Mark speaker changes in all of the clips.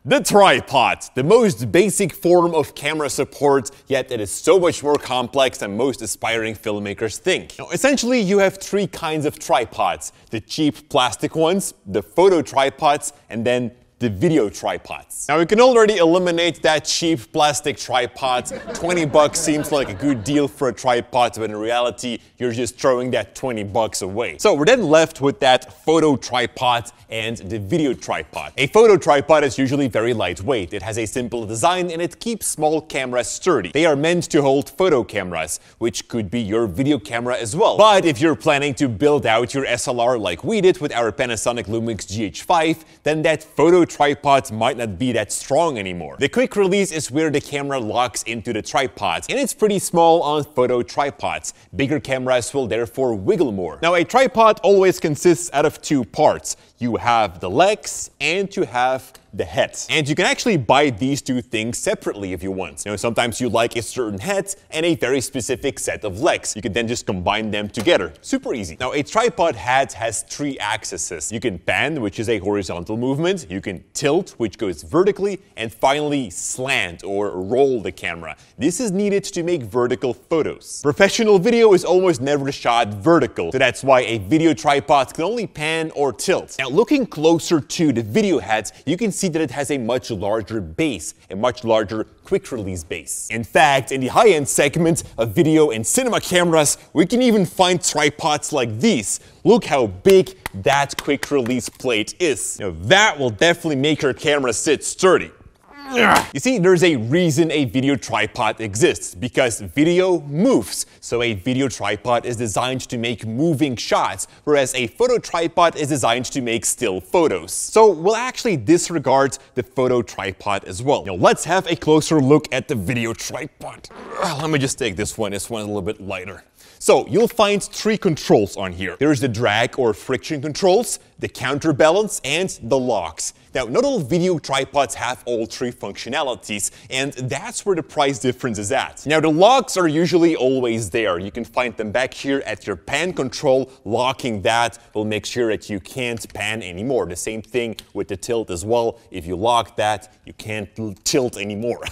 Speaker 1: The tripod, the most basic form of camera support, yet it is so much more complex than most aspiring filmmakers think. Now, essentially, you have three kinds of tripods: the cheap plastic ones, the photo tripods, and then the video tripods. Now, we can already eliminate that cheap plastic tripod. 20 bucks seems like a good deal for a tripod, but in reality, you're just throwing that 20 bucks away. So we're then left with that photo tripod and the video tripod. A photo tripod is usually very lightweight. It has a simple design and it keeps small cameras sturdy. They are meant to hold photo cameras, which could be your video camera as well. But if you're planning to build out your SLR like we did with our Panasonic Lumix GH5, then that photo tripod might not be that strong anymore. The quick release is where the camera locks into the tripod, and it's pretty small on photo tripods. Bigger cameras will therefore wiggle more. Now, a tripod always consists out of two parts. You have the legs and you have the head. And you can actually buy these two things separately if you want. You know, sometimes you like a certain head and a very specific set of legs. You can then just combine them together. Super easy. Now, a tripod head has three axes. You can pan, which is a horizontal movement. You can tilt, which goes vertically, and finally slant or roll the camera. This is needed to make vertical photos. Professional video is almost never shot vertical, so that's why a video tripod can only pan or tilt. Now, looking closer to the video head, you can see that it has a much larger base, a much larger quick release base. In fact, in the high-end segment of video and cinema cameras, we can even find tripods like these. Look how big that quick release plate is. Now, that will definitely make your camera sit sturdy. You see, there's a reason a video tripod exists, because video moves. So a video tripod is designed to make moving shots, whereas a photo tripod is designed to make still photos. So we'll actually disregard the photo tripod as well. Now let's have a closer look at the video tripod. Let me just take this one. This one's a little bit lighter. So you'll find three controls on here. There's the drag or friction controls, the counterbalance, and the locks. Now, not all video tripods have all three functionalities, and that's where the price difference is at. Now, the locks are usually always there. You can find them back here at your pan control. Locking that will make sure that you can't pan anymore. The same thing with the tilt as well. If you lock that, you can't tilt anymore.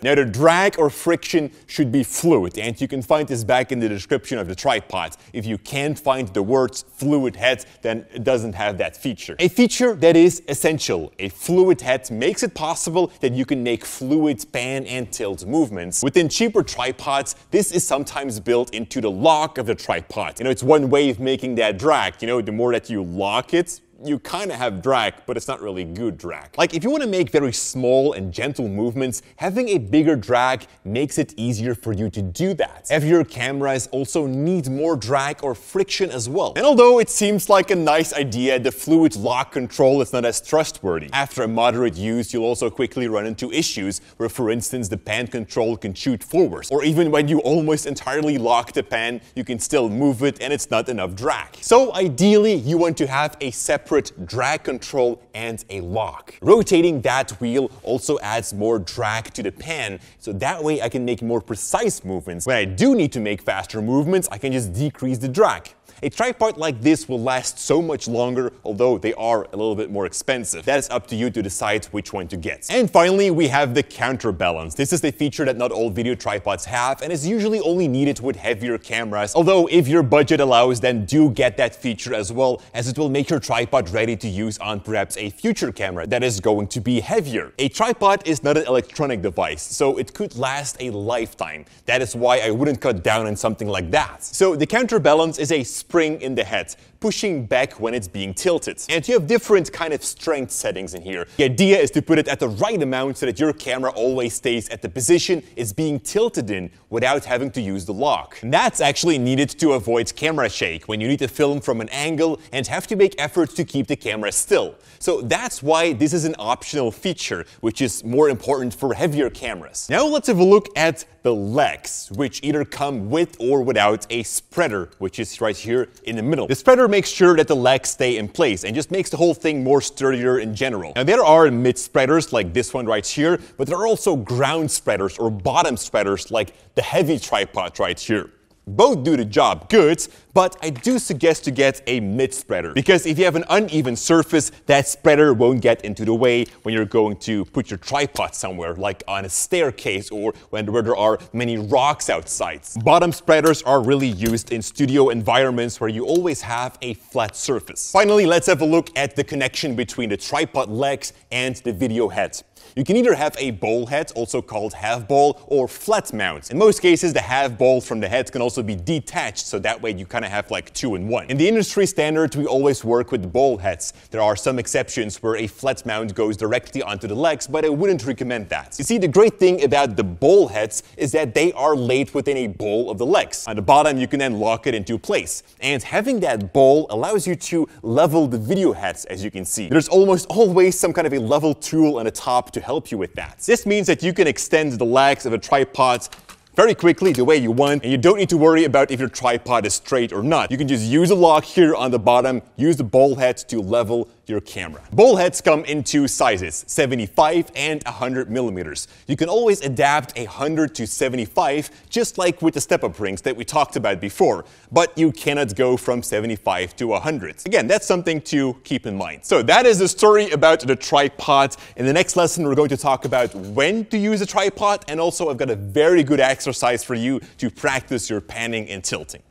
Speaker 1: Now, the drag or friction should be fluid, and you can find this back in the description of the tripod. If you can't find the words fluid head, then it doesn't have that feature. A feature that is essential. A fluid head makes it possible that you can make fluid pan and tilt movements. Within cheaper tripods, this is sometimes built into the lock of the tripod. You know, it's one way of making that drag. You know, the more that you lock it, you kind of have drag, but it's not really good drag. Like, if you want to make very small and gentle movements, having a bigger drag makes it easier for you to do that. Heavier cameras also need more drag or friction as well. And although it seems like a nice idea, the fluid lock control is not as trustworthy. After a moderate use, you'll also quickly run into issues where, for instance, the pan control can shoot forwards. Or even when you almost entirely lock the pan, you can still move it and it's not enough drag. So ideally, you want to have a separate drag control and a lock. Rotating that wheel also adds more drag to the pan, so that way I can make more precise movements. When I do need to make faster movements, I can just decrease the drag. A tripod like this will last so much longer, although they are a little bit more expensive. That is up to you to decide which one to get. And finally, we have the counterbalance. This is the feature that not all video tripods have, and is usually only needed with heavier cameras. Although, if your budget allows, then do get that feature as well, as it will make your tripod ready to use on perhaps a future camera that is going to be heavier. A tripod is not an electronic device, so it could last a lifetime. That is why I wouldn't cut down on something like that. So the counterbalance is a spring in the head, pushing back when it's being tilted. And you have different kind of strength settings in here. The idea is to put it at the right amount so that your camera always stays at the position it's being tilted in without having to use the lock. And that's actually needed to avoid camera shake when you need to film from an angle and have to make efforts to keep the camera still. So that's why this is an optional feature, which is more important for heavier cameras. Now let's have a look at the legs, which either come with or without a spreader, which is right here in the middle. The spreader makes sure that the legs stay in place and just makes the whole thing more sturdier in general. Now there are mid spreaders like this one right here, but there are also ground spreaders or bottom spreaders like the heavy tripod right here. Both do the job good, But I do suggest to get a mid-spreader, because if you have an uneven surface, that spreader won't get into the way when you're going to put your tripod somewhere, like on a staircase or where there are many rocks outside. Bottom spreaders are really used in studio environments where you always have a flat surface. Finally, let's have a look at the connection between the tripod legs and the video head. You can either have a bowl head, also called half bowl, or flat mount. In most cases, the half bowl from the head can also be detached, so that way you kind of have like 2 in 1. In the industry standard, we always work with bowl heads. There are some exceptions where a flat mount goes directly onto the legs, but I wouldn't recommend that. You see, the great thing about the bowl heads is that they are laid within a bowl of the legs. On the bottom, you can then lock it into place. And having that bowl allows you to level the video heads, as you can see. There's almost always some kind of a level tool on the top to help you with that. This means that you can extend the legs of a tripod very quickly the way you want, and you don't need to worry about if your tripod is straight or not. You can just use a lock here on the bottom, use the bowl head to level your camera. Bowl heads come in 2 sizes, 75 and 100 millimeters. You can always adapt 100 to 75, just like with the step-up rings that we talked about before, but you cannot go from 75 to 100. Again, that's something to keep in mind. So that is the story about the tripod. In the next lesson, we're going to talk about when to use a tripod, and also I've got a very good exercise for you to practice your panning and tilting.